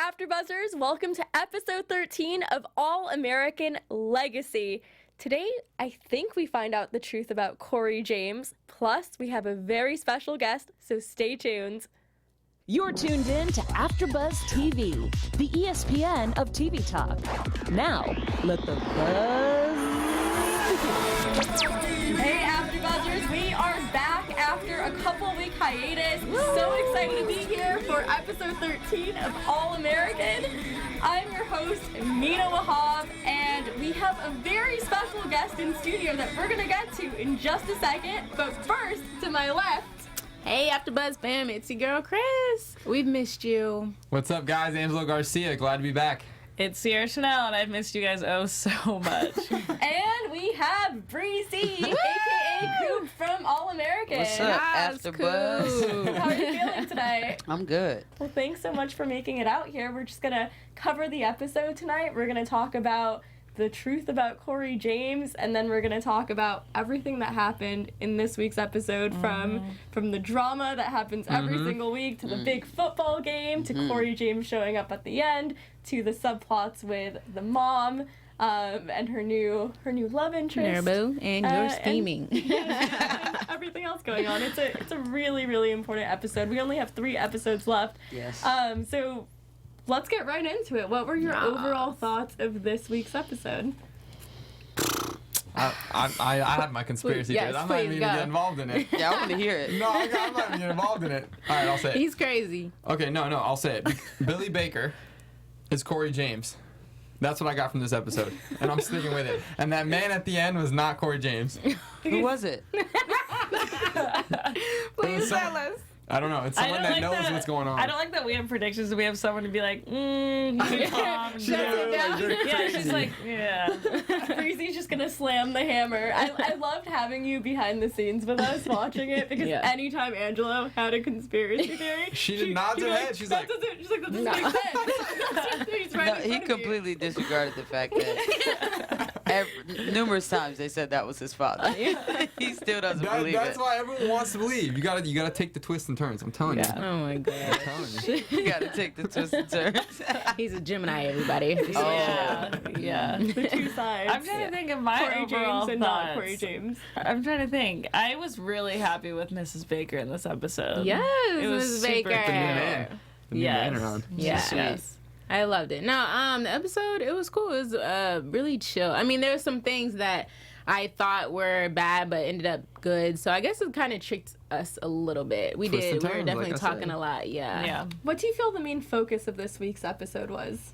AfterBuzzers, welcome to episode 13 of All-American Legacy. Today, I think we find out the truth about Corey James, plus we have a very special guest, so stay tuned. You're tuned in to AfterBuzz TV, the ESPN of TV talk. Now, let the buzz begin. Hey AfterBuzzers, we are back after a couple-week hiatus. So excited to be here for episode 13 of All-American. I'm your host, Mina Wahab, and we have a very special guest in studio that we're going to get to in just a second. But first, to my left, hey, AfterBuzz fam, it's your girl Chris. We've missed you. What's up, guys? Angelo Garcia. Glad to be back. It's Sierra Chanel, and I've missed you guys so much. and we have Bre-Z, a.k.a. Coop from All-American. What's up, Yes, AfterBuzz? How are you feeling today? I'm good. Well, thanks so much for making it out here. We're just going to cover the episode tonight. We're going to talk about the truth about Corey James, and then we're going to talk about everything that happened in this week's episode, from the drama that happens every single week to the big football game to Corey James showing up at the end to the subplots with the mom and her new love interest. Nerbo, and you're steaming. Everything else going on. It's a really, really important episode. We only have 3 episodes left. Yes. So let's get right into it. What were your overall thoughts of this week's episode? I had my conspiracy Yes, theories. I'm not even please going to go. get involved in it. Yeah, I want to hear it. No, I'm not even getting involved in it. All right, I'll say it. He's crazy. Okay, no, I'll say it. Billy Baker is Corey James. That's what I got from this episode, and I'm sticking with it. And that man at the end was not Corey James. Who was it? Please tell us. I don't know. It's someone that knows what's going on. I don't like that we have predictions and we have someone to be like, he's Tom. Yeah, she's like, yeah. Breezy's just gonna slam the hammer. I loved having you behind the scenes with us watching it because anytime Angelo had a conspiracy theory, she nods her head. She's like, that doesn't make sense. He's right in No, front he of you. completely disregarded the fact that numerous times they said that was his father. He still doesn't believe that's it. why everyone wants to believe. You gotta take the twists and turns. I'm telling you. Oh my god. I'm telling you. You got to take the twists and turns. He's a Gemini, everybody. Yeah. The 2 sides. I'm trying to think of my Corey overall James and thoughts. not Corey James. I'm trying to think. I was really happy with Mrs. Baker in this episode. Yes, It was Mrs. super Baker. cute. The new man. The new man around. Yes. I loved it. No, the episode, it was cool. It was really chill. I mean, there were some things that I thought were bad, but ended up good. So I guess it kind of tricked us a little bit. We Twists and were turns, definitely like I talking said. a lot. Yeah. What do you feel the main focus of this week's episode was?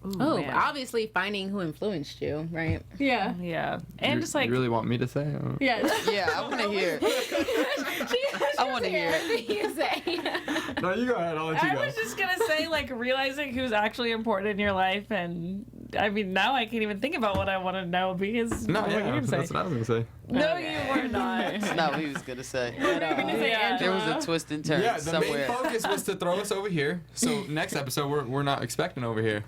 Oh, man. obviously finding who influenced you, right? Yeah. Yeah. And just like, You really want me to say? I don't know. Yes. Yeah, I want to hear it. I want to hear it. You say. No, you go ahead. I'll let you I go. was just going to say, like, realizing who's actually important in your life. And I mean, now I can't even think about what I want to know because No, what are you yeah, gonna say? that's what I was gonna say. No, you were not. That's not what he was going to say. What were you gonna say, Yeah. There Angela? was a twist and turn Yeah, the somewhere. main focus was to throw us over here. So next episode, we're not expecting over here.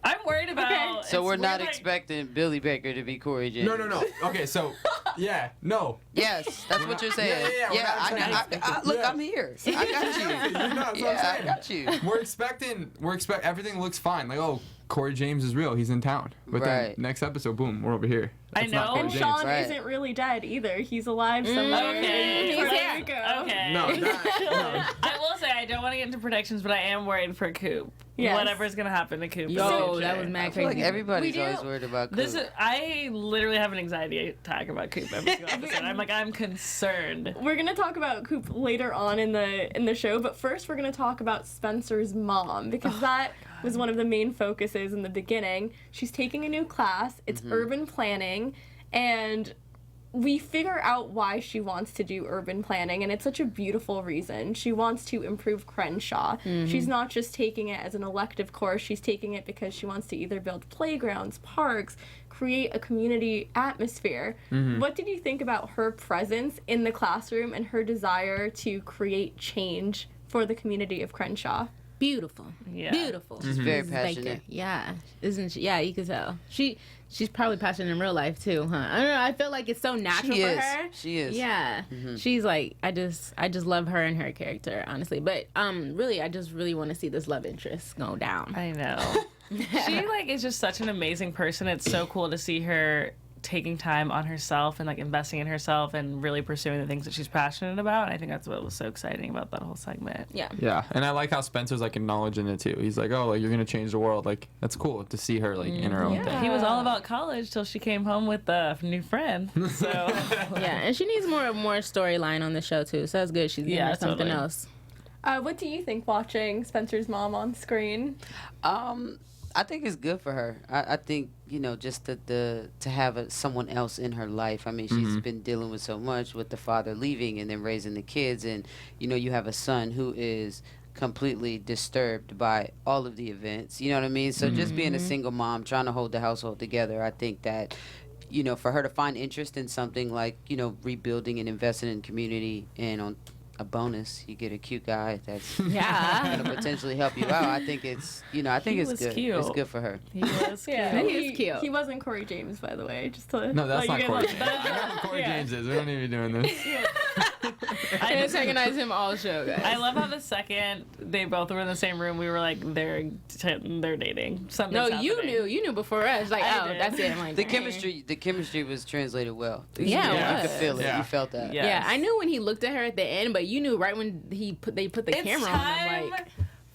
I'm worried about. Okay. So it's we're not weird, like- expecting Billy Baker to be Corey James. No. Okay, so no. Yes, that's what you're saying. Yeah, we're not expecting- Look, Yeah. I'm here. I got you. That's what I'm Yeah, I saying. got you. We're expect everything looks fine. Like, oh, Corey James is real. He's in town. But then Right. next episode, boom, we're over here. I It's not know. Corey And James. Sean Right. isn't really dead either. He's alive somewhere. Okay. in Puerto He's here. Rico. Okay. No, no. I will say I don't want to get into predictions, but I am worried for Coop. Yes. Whatever's gonna happen to Coop. Yo, is that was CJ. mad I feel like crazy. everybody's We do- always worried about Coop. This is. I literally have an anxiety attack about Coop every single episode. I'm concerned. We're gonna talk about Coop later on in the show, but first we're gonna talk about Spencer's mom because that was one of the main focuses in the beginning. She's taking a new class. It's urban planning, and we figure out why she wants to do urban planning, and it's such a beautiful reason. She wants to improve Crenshaw. She's not just taking it as an elective course, she's taking it because she wants to either build playgrounds, parks, create a community atmosphere. What did you think about her presence in the classroom and her desire to create change for the community of Crenshaw? beautiful. Yeah. Beautiful. She's very Mrs. passionate. Baker. Yeah. Isn't she? Yeah, you can tell. She's probably passionate in real life too, huh? I don't know. I feel like it's so natural She for is. her. She is. Yeah. She's like, I just love her and her character, honestly. But really, I just really want to see this love interest go down. I know. She like is just such an amazing person. It's so cool to see her taking time on herself and like investing in herself and really pursuing the things that she's passionate about. I think that's what was so exciting about that whole segment. Yeah. Yeah, and I like how Spencer's like acknowledging it too. He's like, "Oh, like you're gonna change the world." Like that's cool to see her like in her own thing. He was all about college till she came home with a new friend. So Yeah, and she needs more storyline on the show too. So that's good. She's giving her something totally. else. What do you think watching Spencer's mom on screen? I think it's good for her. I think, you know, just to have someone else in her life. I mean, she's been dealing with so much with the father leaving and then raising the kids. And, you know, you have a son who is completely disturbed by all of the events. You know what I mean? So just being a single mom, trying to hold the household together, I think that, you know, for her to find interest in something like, you know, rebuilding and investing in community and on a bonus, you get a cute guy that's Yeah. gonna potentially help you out. I think it's, you know, I think He it's was good. cute. It's good for her. he was cute. Yeah, He is cute. He wasn't Corey James, by the way. Just to No, that's let not you Corey guys James. know. I know who Corey James is. We don't need to be doing this. I Antagonize him all show, guys. I love how the second they both were in the same room, we were like, they're dating. Something's No, happening. you knew before us. Like, I oh, did. that's it. I'm like, The dang. chemistry was translated well. Yeah, it You was. could feel it. Yeah. You felt that. Yeah. Yeah, I knew when he looked at her at the end, but you knew right when they put the It's camera on. time I'm like,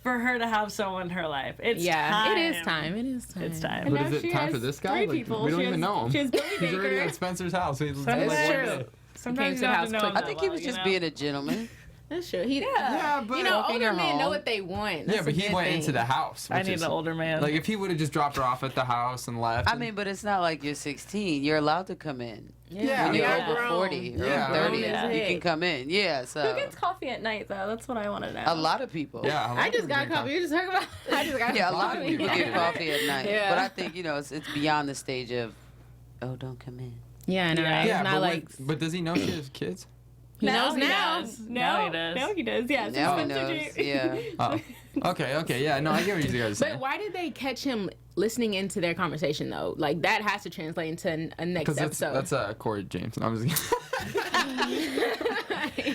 for her to have someone in her life. It's yeah, time. it is time. It is time. It's time. And But now is it she time has for this guy? 3 Like, people. we don't She even has- know him. She has Billy He's already Baker. at Spencer's house. He's Sometimes- That's like, true. Sometimes to you the don't house have to know quick. him I think that he well, was you just know? being a gentleman. That's true. He, Yeah, but you know, walking older her men know home. what they want. yeah, That's but a he good went thing. into the house. I which need is- an older man. Like if he would have just dropped her off at the house and left. I mean, but it's not like you're 16. You're allowed to come in. Yeah, When you're yeah. over 40 or Yeah. 30, Yeah. you can come in. Yeah, Who so gets coffee at night, though? That's what I want to know. a lot of people. yeah, a lot I of just people got drink coffee. You just talking about. I just got Yeah, a lot of coffee. people get coffee at night. Yeah. But I think, you know, it's beyond the stage of, oh, don't come in. Yeah, I know. Yeah. Right? Yeah, It's not but, like but does he know she has kids? he knows he now. does. No, Now he does. Now he does. Yeah. so Now he Spencer knows. J- Yeah. Oh, okay, yeah. No, I get what you guys are saying. But why did they catch him listening into their conversation though? Like that has to translate into a next Because episode. that's Corey James. I'm just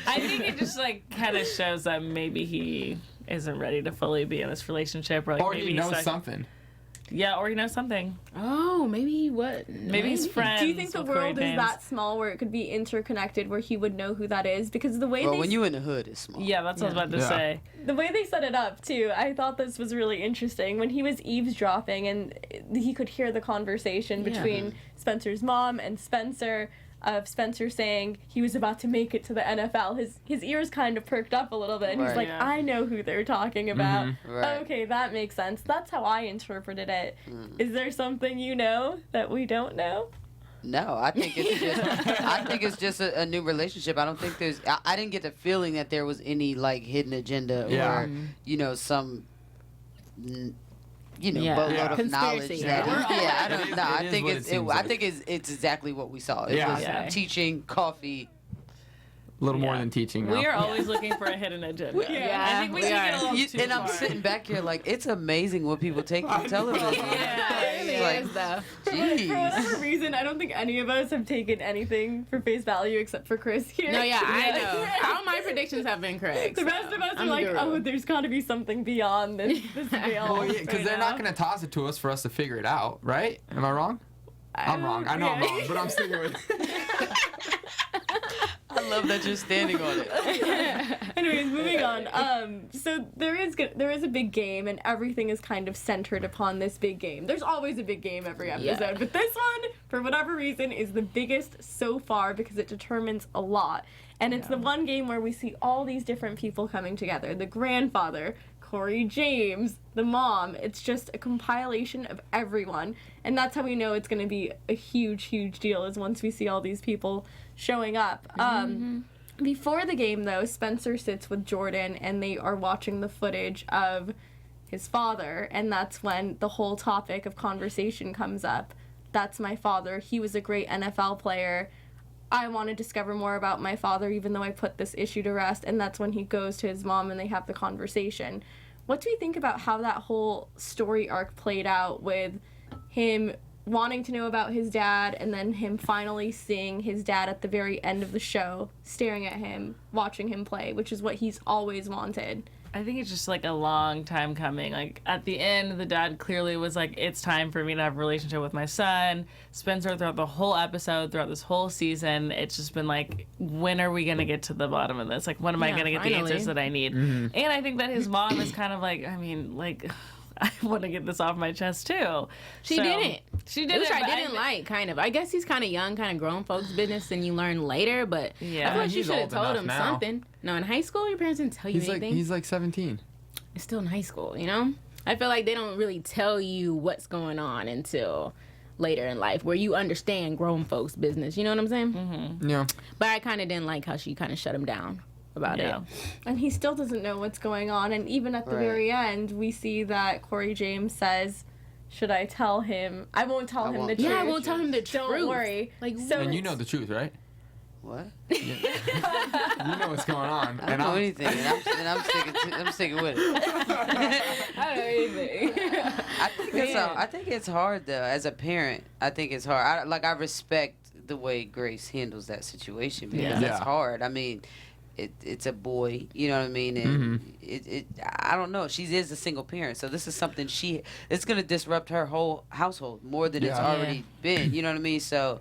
I think it just like kind of shows that maybe he isn't ready to fully be in this relationship, or like or maybe he knows he's like, something. Yeah, or he knows something. Oh, maybe what? Maybe he's friends. Do you think the with Corey world is James. that small where it could be interconnected, where he would know who that is? Because the way Well, they when you in the hood, it's small. Yeah, that's what I was about to Yeah. say. the way they set it up too, I thought this was really interesting. When he was eavesdropping and he could hear the conversation Yeah. between Spencer's mom and Spencer, of Spencer saying he was about to make it to the NFL. His ears kind of perked up a little bit, and he's Right. like, Yeah. I know who they're talking about. Right. Okay, that makes sense. That's how I interpreted it. Is there something you know that we don't know? No, I think it's just a new relationship. I don't think there's. I didn't get the feeling that there was any like hidden agenda Yeah. or you know some. Yeah. boatload Yeah. of knowledge. Conspiracy. That, Yeah. yeah, I It don't is- know. it I is think what it it's. seems I like. think it's exactly what we saw. It Yeah. was Yeah. teaching, coffee. A little more Yeah. than teaching now. We are always looking for a hidden agenda. Yeah, I think we we should are. get a little too And I'm far. sitting back here like it's amazing what people take from television. Yeah, It really Like, is though. For whatever Jeez. reason, I don't think any of us have taken anything for face value except for Chris here. No, yeah, I know. All my predictions have been correct. The rest of us are I'm like, guru. oh, there's got to be something beyond this veil. Well, yeah, because right they're now. not going to toss it to us for us to figure it out, right? Am I wrong? I'm wrong. I know I'm Yeah. wrong, but I'm sticking with it. I love that you're standing on it. Anyways, moving on. So there is a big game, and everything is kind of centered upon this big game. There's always a big game every episode, Yeah. but this one, for whatever reason, is the biggest so far because it determines a lot. And it's the one game where we see all these different people coming together. The grandfather, Corey James, the mom. It's just a compilation of everyone. And that's how we know it's going to be a huge, huge deal, is once we see all these people showing up. Before the game, though, Spencer sits with Jordan, and they are watching the footage of his father, and that's when the whole topic of conversation comes up. That's my father. He was a great NFL player. I want to discover more about my father, even though I put this issue to rest. And that's when he goes to his mom and they have the conversation. What do we think about how that whole story arc played out with him wanting to know about his dad and then him finally seeing his dad at the very end of the show, staring at him, watching him play, which is what he's always wanted? I think it's just like a long time coming. Like at the end, the dad clearly was like, it's time for me to have a relationship with my son. Spencer, throughout the whole episode, throughout this whole season, it's just been like, when are we going to get to the bottom of this? Like, when am I going to get the answers that I need? And I think that his mom is kind of like, I mean, like, I want to get this off my chest too. She didn't. She didn't. Which I didn't like, kind of. I guess he's kind of young, kind of grown folks business, and you learn later. But Yeah. I feel like you He's should have old told enough him now. something. No, in high school, your parents didn't tell you anything. He's like 17. It's still in high school, you know? I feel like they don't really tell you what's going on until later in life, where you understand grown folks' business. You know what I'm saying? Yeah. But I kind of didn't like how she kind of shut him down about it. And he still doesn't know what's going on. And even at the very end, we see that Corey James says, should I tell him? I won't tell him the truth. Yeah, I won't tell him the truth. Don't worry. Like, So And you know the truth, right? What? You know what's going on. I don't know anything, and I'm sticking with it. I don't know anything. I think it's hard though. As a parent, I think it's hard. I respect the way Grace handles that situation because Yeah. that's hard. I mean, it's a boy, you know what I mean, and I don't know. She is a single parent, so this is something it's gonna disrupt her whole household more than it's already been. You know what I mean? So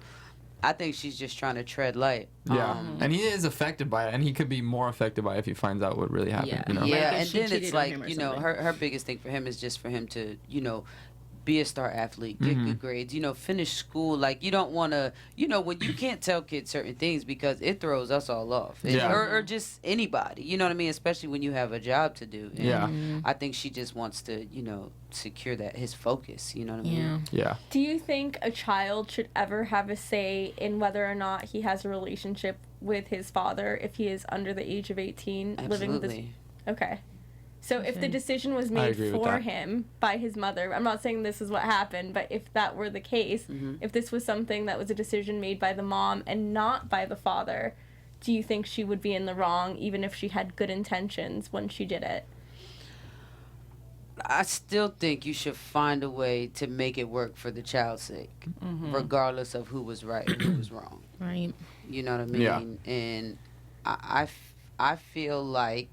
I think she's just trying to tread light. Yeah, and he is affected by it, and he could be more affected by it if he finds out what really happened. Yeah. You know? Yeah, Like, and she then cheated it's on like, him or you know, something. her biggest thing for him is just for him to, you know, be a star athlete, get good grades, you know, finish school. Like, you don't want to, you know, when you can't tell kids certain things because it throws us all off. And, Yeah. or just anybody, you know what I mean? Especially when you have a job to do. And Yeah. I think she just wants to, you know, secure his focus, you know what I mean? Yeah. Yeah. do you think a child should ever have a say in whether or not he has a relationship with his father if he is under the age of 18, living with his... Absolutely. Okay. So if the decision was I made agree with for that. him by his mother, I'm not saying this is what happened, but if that were the case, if this was something that was a decision made by the mom and not by the father, do you think she would be in the wrong even if she had good intentions when she did it? I still think you should find a way to make it work for the child's sake, regardless of who was right and who was wrong. Right. You know what I mean? Yeah. And I feel like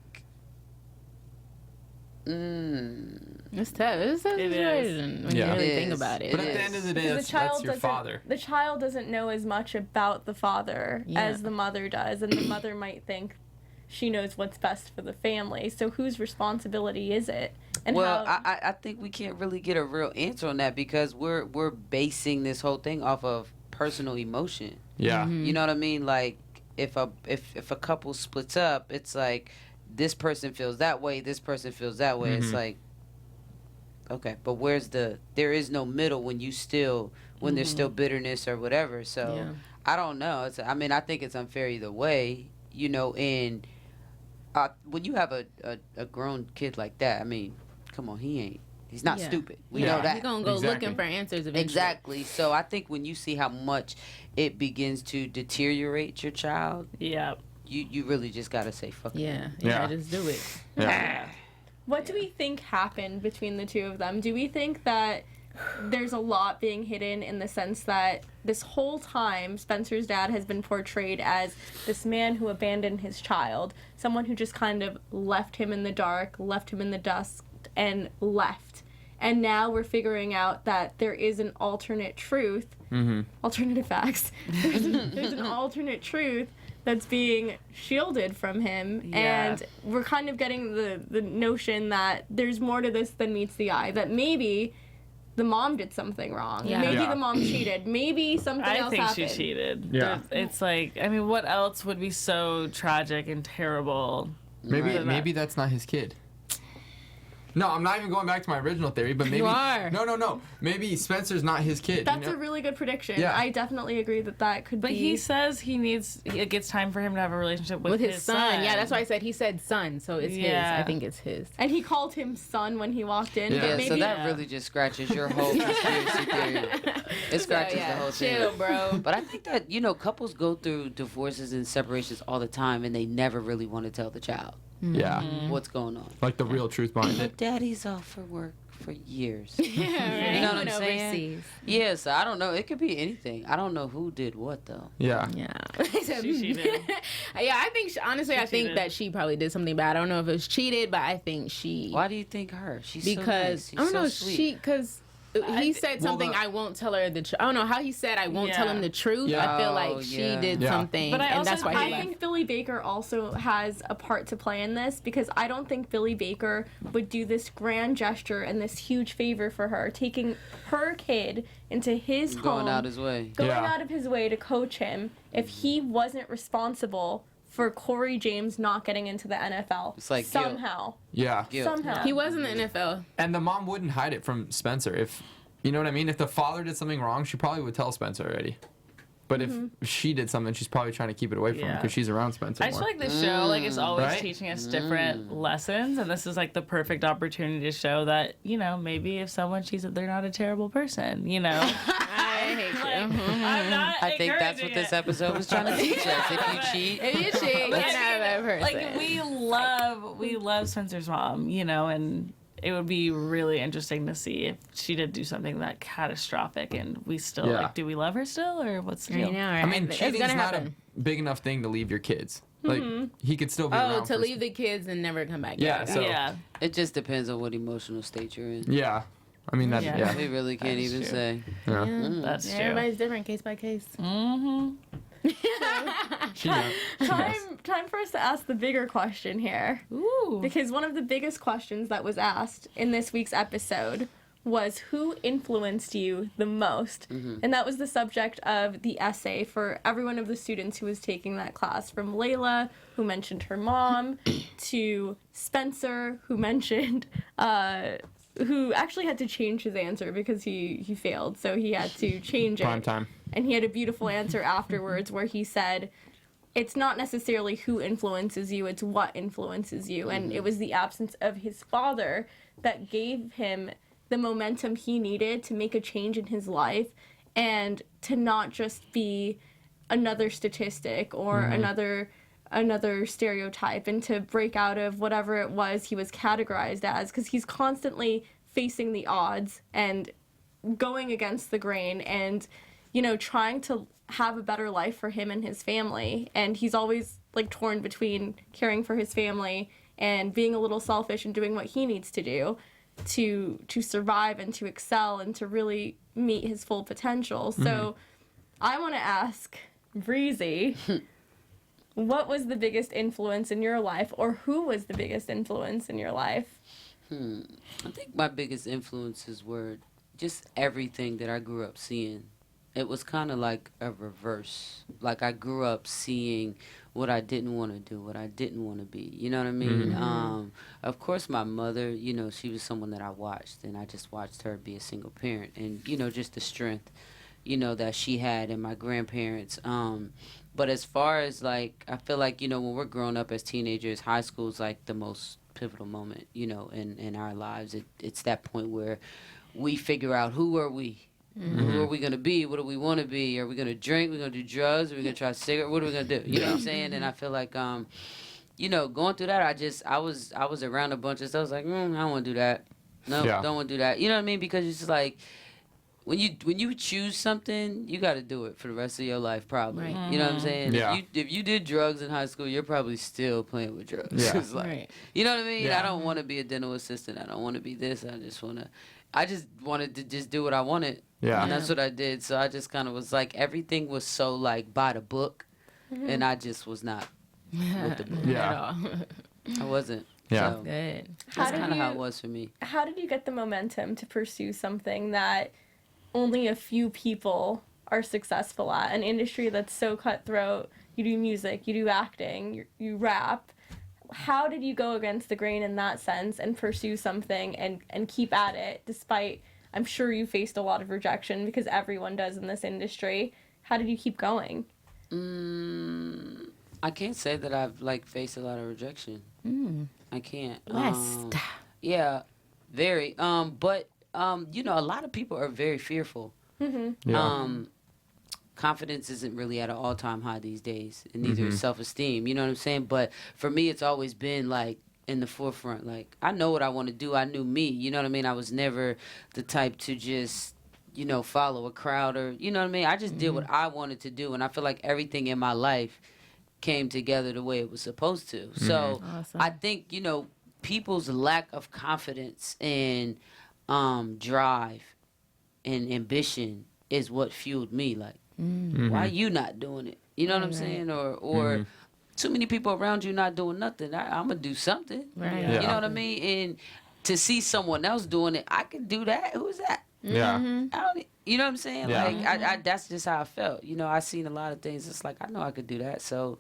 It's tough. It's a tough It is. situation when you Yeah. really It think is. about it. But It at the is. end of the day, Because that's your father. The child doesn't know as much about the father Yeah. as the mother does, and the mother might think she knows what's best for the family. So whose responsibility is it? And Well, how, I think we can't really get a real answer on that because we're basing this whole thing off of personal emotion. Yeah. You know what I mean? Like if a couple splits up, it's like this person feels that way, this person feels that way. It's like, okay, but there is no middle when there's still bitterness or whatever. So Yeah. I don't know. I think it's unfair either way, you know. And when you have a grown kid like that, I mean, come on, he's not Yeah. stupid. We Yeah. know that. You're going to go Exactly. looking for answers eventually. Exactly. So I think when you see how much it begins to deteriorate your child, Yeah. you really just gotta say fuck it. Yeah. Yeah. Just do it. Yeah. what do we think happened between the two of them? Do we think that there's a lot being hidden in the sense that this whole time Spencer's dad has been portrayed as this man who abandoned his child, someone who just kind of left him in the dark, left him in the dust, and left. And now we're figuring out that there is an alternate truth, alternative facts. There's an alternate truth that's being shielded from him, Yeah. and we're kind of getting the notion that there's more to this than meets the eye, that maybe the mom did something wrong. Yeah. Maybe Yeah. the mom cheated. Maybe something I else think happened. she cheated. Yeah. It's like, I mean, what else would be so tragic and terrible? Maybe that's not his kid. No, I'm not even going back to my original theory, but maybe You are. No. Maybe Spencer's not his kid. That's you know? a really good prediction. Yeah. I definitely agree that could But be. he says it gets time for him to have a relationship with With his son. Yeah, that's why I said he said son, so it's Yeah. his. I think it's his. and he called him son when he walked in. Yeah. But Yeah, maybe so that Yeah. really just scratches your whole conspiracy theory. It scratches the whole thing. Chill, bro. But I think that, you know, couples go through divorces and separations all the time and they never really want to tell the child. Yeah. what's going on. Like the real truth behind But it. daddy's off for work for years. Yeah, You know what I'm went saying? overseas. Yeah, so I don't know. It could be anything. I don't know who did what though. Yeah. Yeah. She cheated. Yeah, I think honestly, I think cheated. that she probably did something bad. I don't know if it was cheated, but I think she Why do you think her? She's because so nice. She's I don't know so sweet. she because he said Well, something. I won't tell her the truth. I don't know how he said I won't tell Yeah. him the truth. Yeah. I feel Oh, like she yeah. did Yeah. something, But I and also that's why he I left. think Billy Baker also has a part to play in this because I don't think Billy Baker would do this grand gesture and this huge favor for her, taking her kid into his home, Going out his way. going Yeah. out of his way to coach him if he wasn't responsible for Corey James not getting into the NFL. It's like guilt. somehow. Yeah. Guilt. Somehow. He was in the NFL. And the mom wouldn't hide it from Spencer. If you know what I mean, if the father did something wrong, she probably would tell Spencer already. But if she did something, she's probably trying to keep it away from him Yeah. because she's around Spencer I just more. feel like this show, like, is always Right? teaching us different lessons, and this is like the perfect opportunity to show that, you know, maybe if someone cheats, that they're not a terrible person. You know, I hate you. I'm not. I think that's what encouraging this it. episode was trying to teach us. If you cheat, If you cheat, you're not a bad person. Like we love Spencer's mom, you know, and it would be really interesting to see if she did do something that catastrophic, and we still Yeah. like, do we love her still, or what's the I deal? know, right? I mean, It's cheating's gonna not happen. a big enough thing to leave your kids. Like, he could still be Oh, around to for leave the kids and never come back. Yeah, so- Yeah, it just depends on what emotional state you're in. Yeah. I mean, that, Yeah. yeah. We really can't That's even true. say. Yeah. that's Yeah, true. everybody's different, case by case. Mm-hmm. She knows. She knows. Time for us to ask the bigger question here. Ooh. Because one of the biggest questions that was asked in this week's episode was who influenced you the most? And that was the subject of the essay for every one of the students who was taking that class, from Layla, who mentioned her mom, to Spencer, who mentioned, who actually had to change his answer because he failed, so he had to change it. Prime time. And he had a beautiful answer afterwards where he said, it's not necessarily who influences you, it's what influences you. And it was the absence of his father that gave him the momentum he needed to make a change in his life and to not just be another statistic or another stereotype, and to break out of whatever it was he was categorized as, because he's constantly facing the odds and going against the grain and, you know, trying to have a better life for him and his family. And he's always like torn between caring for his family and being a little selfish and doing what he needs to do to survive and to excel and to really meet his full potential. So I want to ask Bre-Z, what was the biggest influence in your life, or who was the biggest influence in your life? I think my biggest influences were just everything that I grew up seeing. It was kind of like a reverse. Like, I grew up seeing what I didn't want to do, what I didn't want to be. You know what I mean? Of course, my mother, you know, she was someone that I watched, and I just watched her be a single parent. And, you know, just the strength, you know, that she had, and my grandparents. But as far as, like, I feel like, you know, when we're growing up as teenagers, high school is, like, the most pivotal moment, you know, in our lives. It's that point where we figure out, who are we? Who are we going to be? What do we want to be? Are we going to drink? Are we going to do drugs? Are we going to try cigarette? What are we going to do? You know what I'm saying? And I feel like, you know, going through that, I was around a bunch of stuff. I was like, I don't want to do that. No, Yeah. don't want to do that. You know what I mean? Because it's just like, when you choose something, you got to do it for the rest of your life, probably. Right. You know what I'm saying? Yeah. If you did drugs in high school, you're probably still playing with drugs. Yeah. It's like, Right. you know what I mean? Yeah. I don't want to be a dental assistant. I don't want to be this. I just wanted to just do what I wanted. Yeah. And that's what I did. So I just kind of was like, everything was so like by the book, and I just was not with the book. Yeah. I wasn't. Yeah. So Good. that's did kind of how you- it was for me. How did you get the momentum to pursue something that only a few people are successful at? An industry that's so cutthroat. You do music, you do acting, you rap. How did you go against the grain in that sense and pursue something and keep at it, despite, I'm sure you faced a lot of rejection, because everyone does in this industry. How did you keep going? I can't say that I've like faced a lot of rejection. I can't. West. Yeah, very. But you know, a lot of people are very fearful. Yeah. confidence isn't really at an all-time high these days, and neither is self-esteem. You know what I'm saying? But for me, it's always been like in the forefront. Like, I know what I want to do. I knew me. You know what I mean? I was never the type to just, you know, follow a crowd or, you know what I mean? I just did what I wanted to do, and I feel like everything in my life came together the way it was supposed to. So Awesome. I think, you know, people's lack of confidence and drive and ambition is what fueled me. Like, why you not doing it? You know what I'm saying? Or too many people around you not doing nothing. I'm going to do something. Right. You know what I mean? And to see someone else doing it, I can do that. Who's that? Yeah. I don't, you know what I'm saying? Yeah. Like, I that's just how I felt. You know, I seen a lot of things. It's like, I know I could do that, so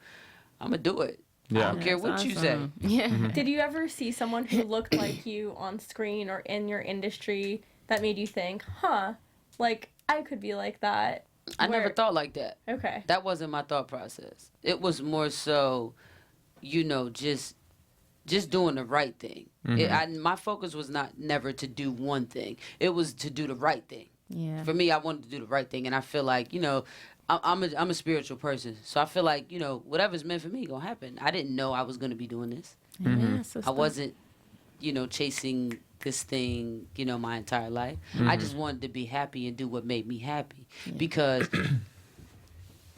I'm going to do it. Yeah. I don't care what you say. Yeah. Did you ever see someone who looked like you on screen or in your industry that made you think, huh, like, I could be like that? I never Where- thought like that. Okay. That wasn't my thought process. It was more so, you know, just doing the right thing. My focus was not never to do one thing. It was to do the right thing. Yeah. For me, I wanted to do the right thing, and I feel like, you know, I'm a spiritual person, so I feel like, you know, whatever's meant for me gonna happen. I didn't know I was gonna be doing this. Yeah, so I wasn't, you know, chasing this thing, you know, my entire life. I just wanted to be happy and do what made me happy, because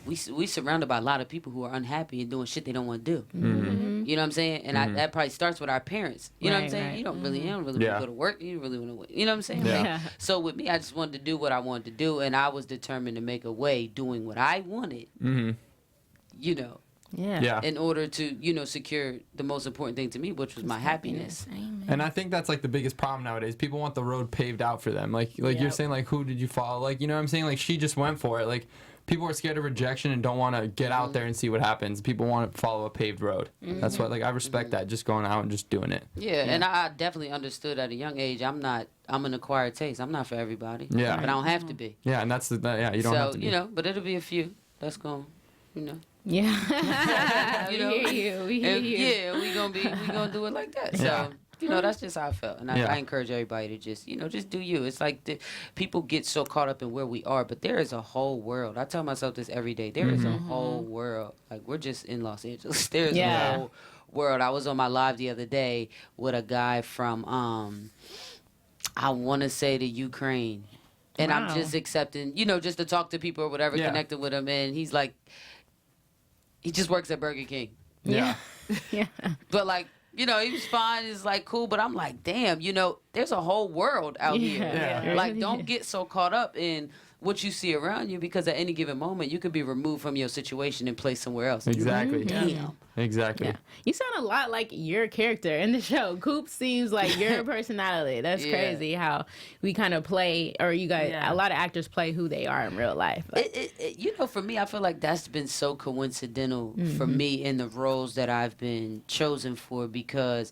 we surrounded by a lot of people who are unhappy and doing shit they don't want to do. You know what I'm saying? And that probably starts with our parents. You know what I'm Right, saying? right. You don't really want to go to work. You don't really want to. You know what I'm saying? Yeah. Yeah. So with me, I just wanted to do what I wanted to do, and I was determined to make a way doing what I wanted. You know, Yeah. Yeah. in order to, you know, secure the most important thing to me, which was my happiness. Amen. And I think that's like the biggest problem nowadays. People want the road paved out for them. Like you're Yep. saying, like, who did you follow? Like, you know what I'm saying? Like, she just went for it. Like, people are scared of rejection and don't want to get out there and see what happens. People want to follow a paved road. That's what, like, I respect that. Just going out and just doing it. Yeah, and I definitely understood at a young age. I'm an acquired taste. I'm not for everybody. Yeah. But I don't have to be. Yeah, and that's yeah, you don't So, have to be. you know, but it'll be a few that's going, you know. Yeah. You know? We hear you. We hear And, you. yeah, we gonna do it like that. So, Yeah. you know, that's just how I felt. And Yeah. I encourage everybody to just, you know, just do you. It's like people get so caught up in where we are, but there is a whole world. I tell myself this every day. There is a whole world. Like, we're just in Los Angeles. There's Yeah. a whole world. I was on my live the other day with a guy from, I want to say the Ukraine. And Wow. I'm just accepting, you know, just to talk to people or whatever, Yeah. connecting with him. And he's like, he just works at Burger King. Yeah. Yeah. But like, you know, he was fine. It's like cool. But I'm like, damn, you know, there's a whole world out here. Yeah. Like, don't get so caught up in what you see around you, because at any given moment you could be removed from your situation and placed somewhere else. Exactly. Damn. Exactly. Yeah. You sound a lot like your character in the show. Coop seems like your personality. That's Yeah. crazy how we kind of play, or you guys, Yeah. a lot of actors play who they are in real life. Like, It, you know, for me, I feel like that's been so coincidental for me in the roles that I've been chosen for, because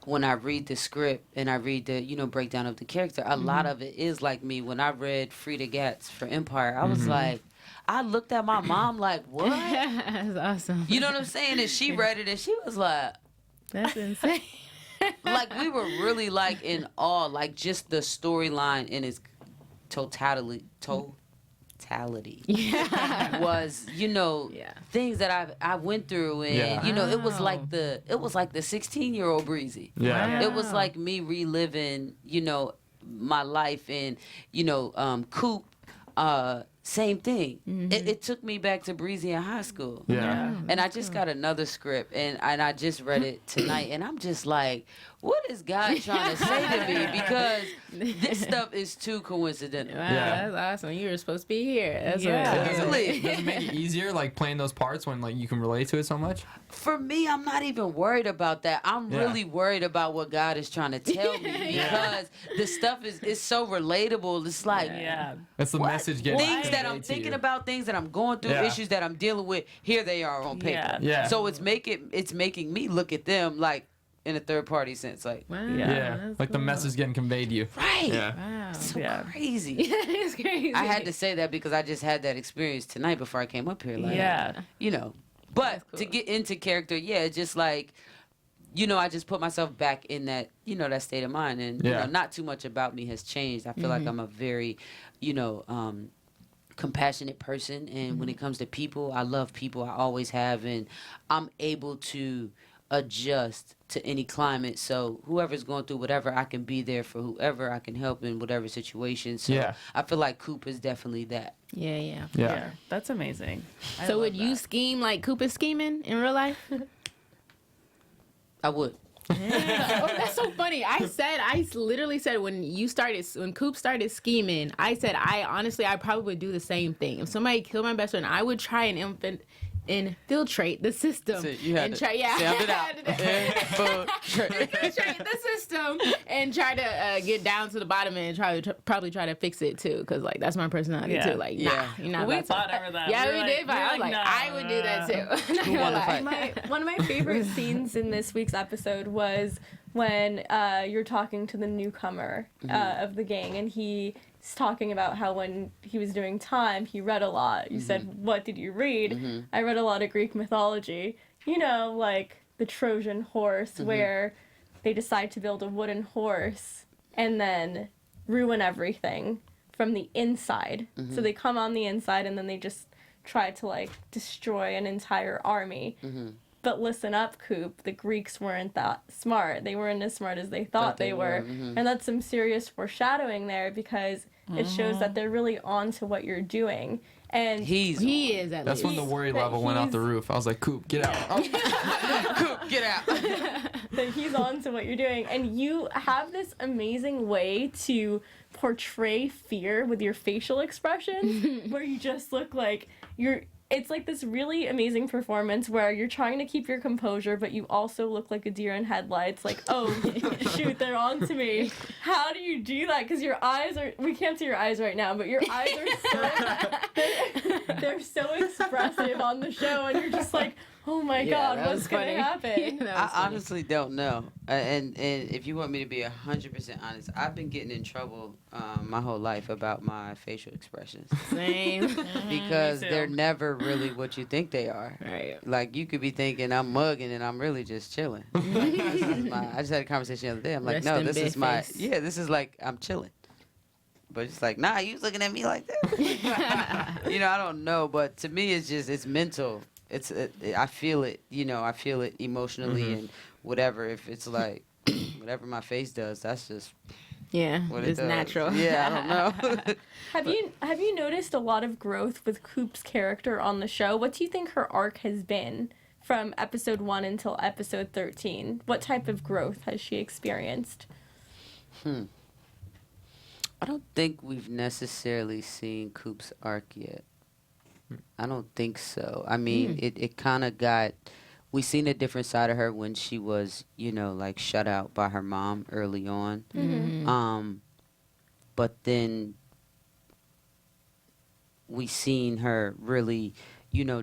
when I read the script and I read the, you know, breakdown of the character, a lot of it is like me. When I read Frida Gatz for Empire, I was like, I looked at my mom like, what? that's awesome. You know what I'm saying? And she read it and she was like, That's insane. like, we were really like in awe, like just the storyline in its totality Yeah. was, you know, Yeah. things that I went through, and Yeah. you know, it was Wow. like the 16-year-old Bre-Z. Yeah. It was like me reliving, you know, my life, and you know, Coop, same thing. It took me back to Bre-Z in high school. Yeah. And I just got another script, and I just read it tonight, and I'm just like, what is God trying to say to me? Because this stuff is too coincidental. Wow, Yeah. that's awesome. You were supposed to be here. That's Yeah. what Does Really? it make it easier, like, playing those parts when, like, you can relate to it so much? For me, I'm not even worried about that. I'm Yeah. really worried about what God is trying to tell me, because the stuff is so relatable. It's like Yeah. It's the what? message getting things that I'm conveyed to thinking you. about, things that I'm going through, Yeah. issues that I'm dealing with. Here they are on paper. Yeah. Yeah. So it's making me look at them like in a third party sense, like Wow. Yeah. that's Like the cool. message getting conveyed to you. right. Yeah. Wow. So Yeah. crazy. it's crazy. I had to say that because I just had that experience tonight before I came up here. Like, Yeah. you know. But That's cool. to get into character, yeah, it's just like, you know, I just put myself back in that, you know, that state of mind, and you Yeah. know, not too much about me has changed. I feel like I'm a very, you know, compassionate person, and when it comes to people, I love people. I always have, and I'm able to adjust to any climate. So whoever's going through whatever, I can be there for whoever. I can help in whatever situation. So I feel like Coop is definitely that. Yeah, that's amazing. So would you scheme like Coop is scheming in real life? I would. Oh, that's so funny. I literally said when Coop started scheming, I said I probably would do the same thing. If somebody killed my best friend, I would try and infiltrate the system Sound it out. infiltrate the system and try to get down to the bottom and probably try to fix it too, because like that's my personality too. Like you're not. We fought over that. Yeah, we did. But I was like, no, I would do that too. One of my favorite scenes in this week's episode was when you're talking to the newcomer of the gang, and he's talking about how when he was doing time, he read a lot. You said, what did you read? I read a lot of Greek mythology. You know, like the Trojan horse, where they decide to build a wooden horse and then ruin everything from the inside. So they come on the inside and then they just try to like destroy an entire army. But listen up, Coop. The Greeks weren't that smart. They weren't as smart as they thought they were. And that's some serious foreshadowing there, because it shows that they're really on to what you're doing. And he is at That's least. when the worry level went out the roof. I was like, Coop, get out. Coop, get out. that he's on to what you're doing. And you have this amazing way to portray fear with your facial expressions, where you just look like it's like this really amazing performance where you're trying to keep your composure, but you also look like a deer in headlights. Like, oh, shoot, they're on to me. How do you do that? Because your eyes we can't see your eyes right now, but your eyes are they're so expressive on the show, and you're just like, oh my God, what's going to happen? I honestly don't know. And if you want me to be 100% honest, I've been getting in trouble my whole life about my facial expressions. Same. Because they're never really what you think they are. Right. Like, you could be thinking I'm mugging and I'm really just chilling. Like, I just had a conversation the other day. I'm like, no, this is this is like I'm chilling. But it's like, nah, you looking at me like that? I don't know. But to me, it's mental. I feel it, I feel it emotionally and whatever. If it's like, whatever my face does, that's just what it it's does. natural. Yeah, I don't know. Have you noticed a lot of growth with Coop's character on the show? What do you think her arc has been from episode 1 until episode 13? What type of growth has she experienced? I don't think we've necessarily seen Coop's arc yet. I don't think so. I mean, it kind of we seen a different side of her when she was, like shut out by her mom early on. But then we seen her really,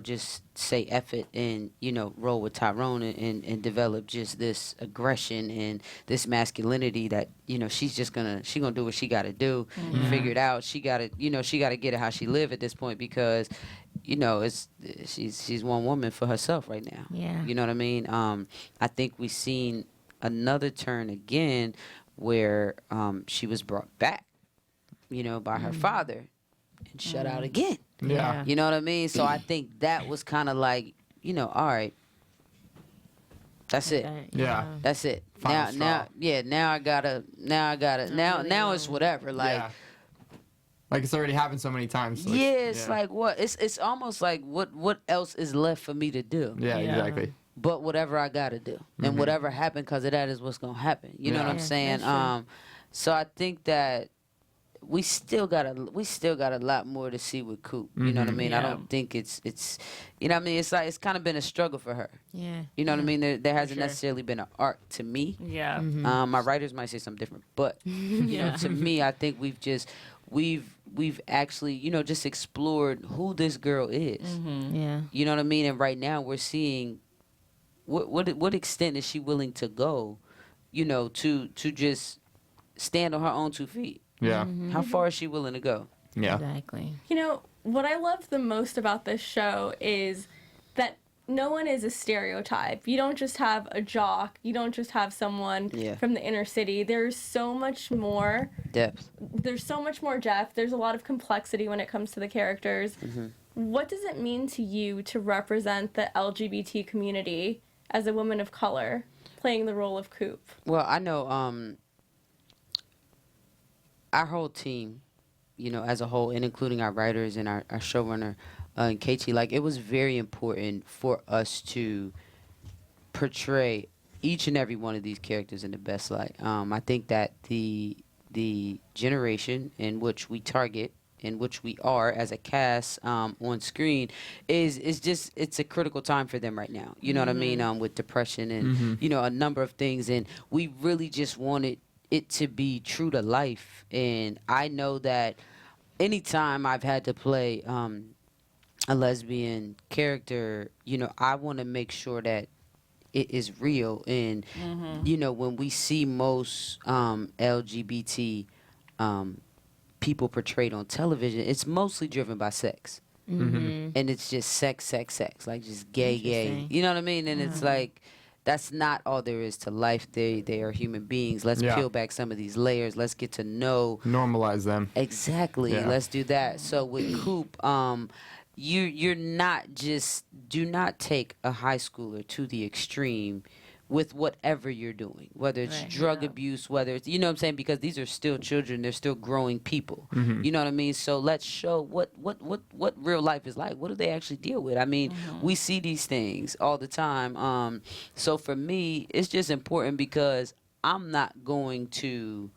just say F it and, roll with Tyrone and develop just this aggression and this masculinity that, she's gonna do what she gotta do, figure it out. She gotta get it how she live at this point, because, she's one woman for herself right now. Yeah. You know what I mean? I think we've seen another turn again where she was brought back, by her father and shut out again. Yeah. You know what I mean? So I think that was kind of like, all right, that's it. Yeah. That's it. Final straw. Now I gotta, now it's whatever. Like, like it's already happened so many times. Like, it's like what? It's almost like what else is left for me to do? Yeah, exactly. But whatever I gotta do, and whatever happened because of that is what's gonna happen. You know what I'm saying? So I think that we still got a lot more to see with Coop. You know what I mean? I don't think it's you know what I mean? It's like it's kind of been a struggle for her. Yeah. You know what I mean? There hasn't necessarily been an arc to me. Yeah. My writers might say something different, but to me, I think we've actually just explored who this girl is. Yeah. You know what I mean? And right now we're seeing what extent is she willing to go, to just stand on her own 2 feet. Yeah. How far is she willing to go? Yeah. Exactly. What I love the most about this show is that no one is a stereotype. You don't just have a jock. You don't just have someone from the inner city. There's so much more Depth there's so much more depth. There's a lot of complexity when it comes to the characters. What does it mean to you to represent the LGBT community as a woman of color playing the role of Coop? Well, I know our whole team, you know, as a whole, and including our writers and our showrunner, and Katie, like, it was very important for us to portray each and every one of these characters in the best light. I think that the generation in which we target, in which we are as a cast on screen, is just, it's a critical time for them right now. You know what I mean? With depression and you know, a number of things, and we really just wanted it to be true to life. And I know that anytime I've had to play a lesbian character, you know, I want to make sure that it is real. And you know, when we see most LGBT people portrayed on television, it's mostly driven by sex. And it's just sex, like just gay. You know what I mean? And it's like, that's not all there is to life. They are human beings. Let's peel back some of these layers. Let's get to know. Normalize them. Exactly. Yeah. Let's do that. So with Coop, you're not just, do not take a high schooler to the extreme with whatever you're doing, whether it's drug abuse, whether it's, you know what I'm saying, because these are still children, they're still growing people. You know what I mean? So let's show what real life is like. What do they actually deal with? I mean, we see these things all the time. So for me, it's just important because I'm not going to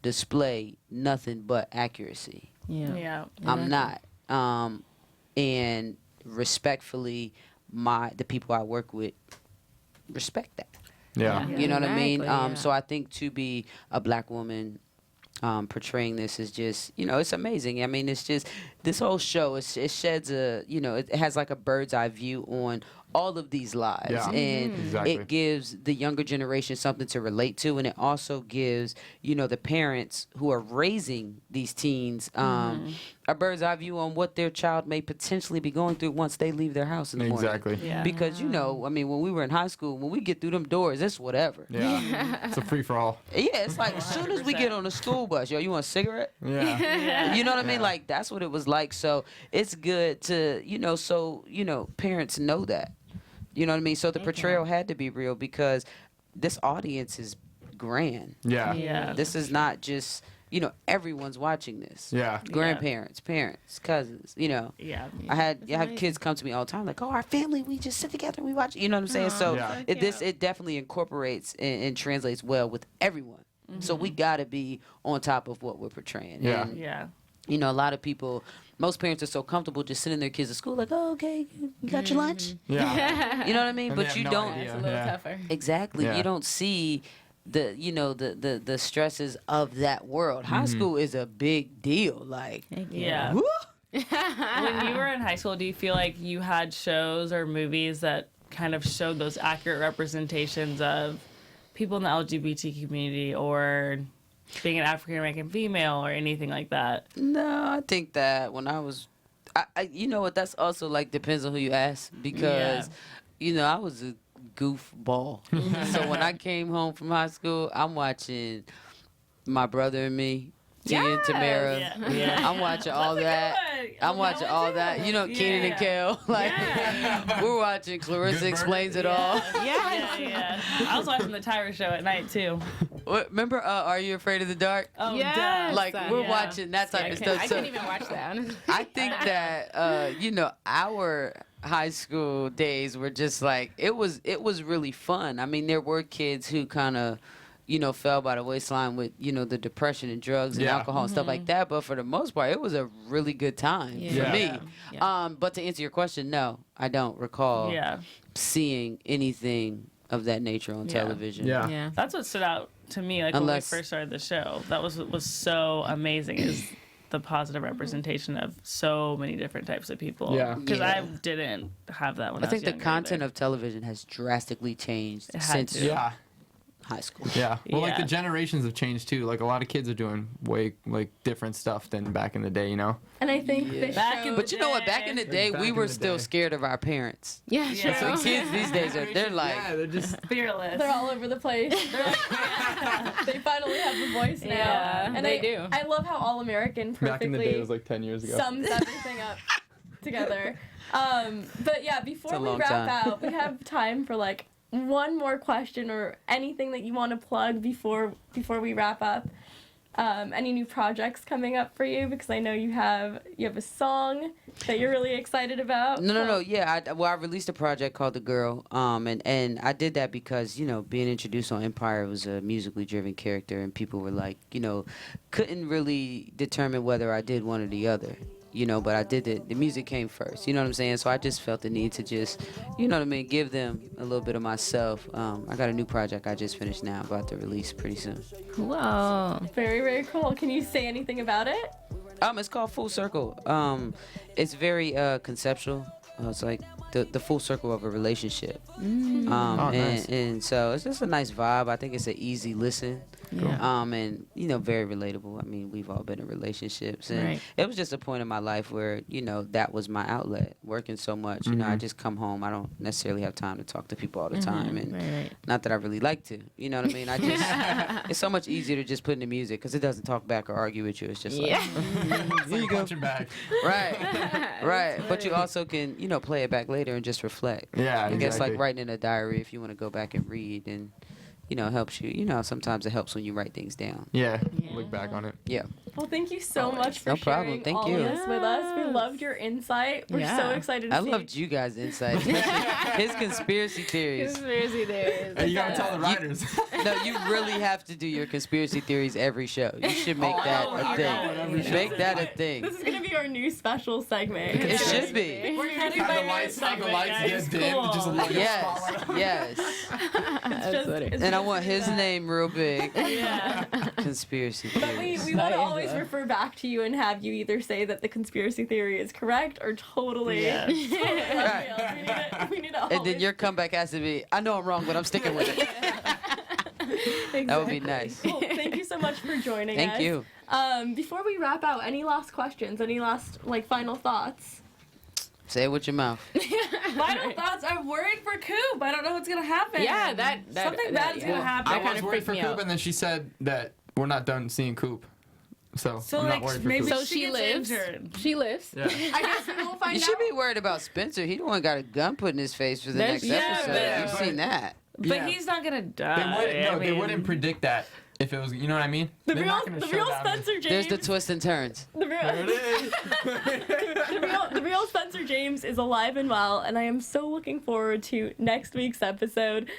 display nothing but accuracy. Yeah. I'm not. And respectfully, the people I work with respect that. Yeah. You know what I mean? Exactly, So I think to be a black woman portraying this is just, you know, it's amazing. I mean, it's just, this whole show, it sheds a, you know, it has like a bird's eye view on all of these lives. Yeah. And Exactly. it gives the younger generation something to relate to, and it also gives, you know, the parents who are raising these teens a bird's eye view on what their child may potentially be going through once they leave their house in the morning. Exactly. Yeah. Because, you know, I mean, when we were in high school, when we get through them doors, it's whatever. Yeah. It's a free for all. Yeah, it's like as soon as we get on the school bus, yo, you want a cigarette? Yeah. You know what I mean? Like, that's what it was like. So it's good to, you know, so, you know, parents know that. You know what I mean? So the portrayal had to be real because this audience is grand. Yeah. Yeah. This is not just, you know, everyone's watching this. Yeah. Grandparents, parents, cousins, you know. Yeah. I have kids come to me all the time like, oh, our family, we just sit together and we watch. You know what I'm saying? So Yeah. it definitely incorporates and translates well with everyone. So we got to be on top of what we're portraying. Yeah. And, Yeah. you know, a lot of people, most parents are so comfortable just sending their kids to school like, oh, okay, you got your lunch? Yeah. You know what I mean? And they But have you no don't. idea. It's a little Yeah. tougher. Exactly. Yeah. You don't see the, you know, the stresses of that world. High school is a big deal. Like, Yeah. woo! When you were in high school, do you feel like you had shows or movies that kind of showed those accurate representations of people in the LGBT community or being an African American female or anything like that? No, I think that when I was, you know what, that's also like depends on who you ask because, you know, I was a goofball. So when I came home from high school, I'm watching My Brother and Me, Tia and Tamara. Yeah. I'm watching all that. I'm watching all that. You know, Kenan and Kel. Like, we're watching Clarissa Good Explains It All. Yeah. I was watching the Tyra show at night too. Remember, Are You Afraid of the Dark? Oh, Yes. Like, we're watching that type of stuff. I So couldn't even watch that. Honestly. I think that, you know, our high school days were just like, it was really fun. I mean, there were kids who kind of, you know, fell by the waistline with, you know, the depression and drugs and alcohol and stuff like that. But for the most part, it was a really good time for me. Yeah. But to answer your question, no, I don't recall seeing anything of that nature on television. Yeah. Yeah. That's what stood out to me, like Unless- when we first started the show. That was what was so amazing is the positive representation of so many different types of people. Yeah. Because Yeah. I didn't have that when I I think was the younger content either. of television has drastically changed It had since to. Yeah. high school. Yeah. Well, like Yeah. the generations have changed too. Like a lot of kids are doing way like different stuff than back in the day, you know? And I think this Back show. in But you know what? Back in the day, Back we in were the still day. scared of our parents. Yeah, Yeah. true. So kids these days they're like, Yeah, they're just Fearless. They're all over the place. They finally have a voice now. Yeah, and they do. I love how All American back in the day perfectly was like 10 years ago. sums everything up together. But yeah, before a we long wrap time. out, we have time for like one more question or anything that you want to plug before we wrap up. Any new projects coming up for you? Because I know you have a song that you're really excited about. No. Yeah, I released a project called The Girl, and I did that because, you know, being introduced on Empire was a musically driven character, and people were like, you know, couldn't really determine whether I did one or the other. You know, but I did the music came first. You know what I'm saying? So I just felt the need to just, you know what I mean, give them a little bit of myself. I got a new project I just finished now, about to release pretty soon. Whoa. Very, very cool. Can you say anything about it? It's called Full Circle. It's very conceptual. It's like the full circle of a relationship. Nice. And so it's just a nice vibe. I think it's an easy listen. Yeah. And you know, very relatable. I mean, we've all been in relationships, and Right. it was just a point in my life where, you know, that was my outlet. Working so much, you know, I just come home. I don't necessarily have time to talk to people all the time, and Right. not that I really like to. You know what I mean? I just it's so much easier to just put in the music because it doesn't talk back or argue with you. It's just like, Yeah. Here you go. Punching bag. right. But you also can, you know, play it back later and just reflect. Yeah, I guess exactly. like writing in a diary if you want to go back and read, and you know, it helps you. You know, sometimes it helps when you write things down. Yeah, look back on it. Yeah. Well, thank you so much for No problem. sharing Thank all you. of this with us. We loved your insight. We're so Yeah. excited to I see. loved you guys' insights. His conspiracy theories. Conspiracy theories. Hey, you gotta tell the writers. No, you really have to do your conspiracy theories every show. You should make that a thing. Make that a thing. This is gonna be our new special segment. It should be. We're gonna do Have my the new lights, have the segment, lights guys. get dim. Cool. Just a look Yes, yes. It's just- funny. it's And I just want his that. name real big. Yeah. Conspiracy But theories. we want to always refer back to you and have you either say that the conspiracy theory is correct or totally. Yes. totally Right. we need to And then always- your comeback has to be, I know I'm wrong, but I'm sticking with it. That would be nice. Well, thank you so much for joining us. Thank you. Before we wrap out, any last questions? Any last final thoughts? Say it with your mouth. Final thoughts. I'm worried for Coop. I don't know what's gonna happen. Yeah, that Something bad is gonna happen. That I kind was of worried freaked for me Coop, out. and then she said that we're not done seeing Coop. So, So I'm like not worried for maybe Coop. So she gets lives. injured. She lives. Yeah. I guess we will find You out. should be worried about Spencer. He the one got a gun put in his face for the There's- next yeah, episode. but- You've seen that. But Yeah. he's not gonna They die. wouldn't, no, I they mean, wouldn't predict that if it was, you know what I mean? The They're real, not gonna the show real that. Spencer James. There's the twists and turns. the real, There it is. the real Spencer James is alive and well, and I am so looking forward to next week's episode.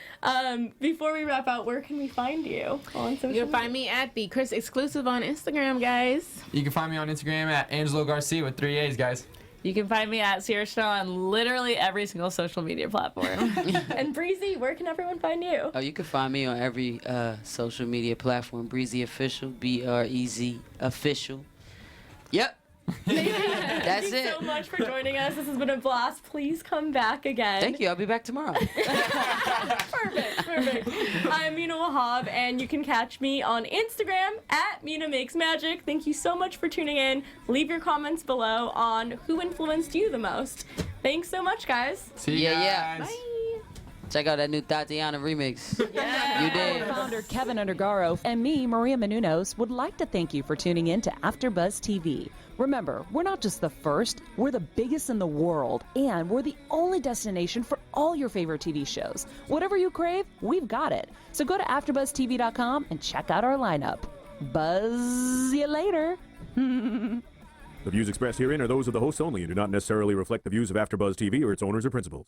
Before we wrap out, where can we find you on social You can find me at the Chris Exclusive on Instagram, guys. You can find me on Instagram at Angelo Garcia with 3 A's, guys. You can find me at Sierra Chanel on literally every single social media platform. And Bre-Z, where can everyone find you? Oh, you can find me on every social media platform. Bre-Z Official, BREZ Official. Yep. That's Thank you it. so much for joining us. This has been a blast. Please come back again. Thank you. I'll be back tomorrow. Perfect. I'm Mina Wahab, and you can catch me on Instagram at Mina Makes Magic. Thank you so much for tuning in. Leave your comments below on who influenced you the most. Thanks so much, guys. See you Yeah, guys. yeah. Check out that new Tatiana remix. You did. Founder Keven Undergaro and me, Maria Menounos, would like to thank you for tuning in to AfterBuzz TV. Remember, we're not just the first, we're the biggest in the world, and we're the only destination for all your favorite TV shows. Whatever you crave, we've got it. So go to AfterBuzzTV.com and check out our lineup. Buzz you later. The views expressed herein are those of the hosts only and do not necessarily reflect the views of AfterBuzz TV or its owners or principals.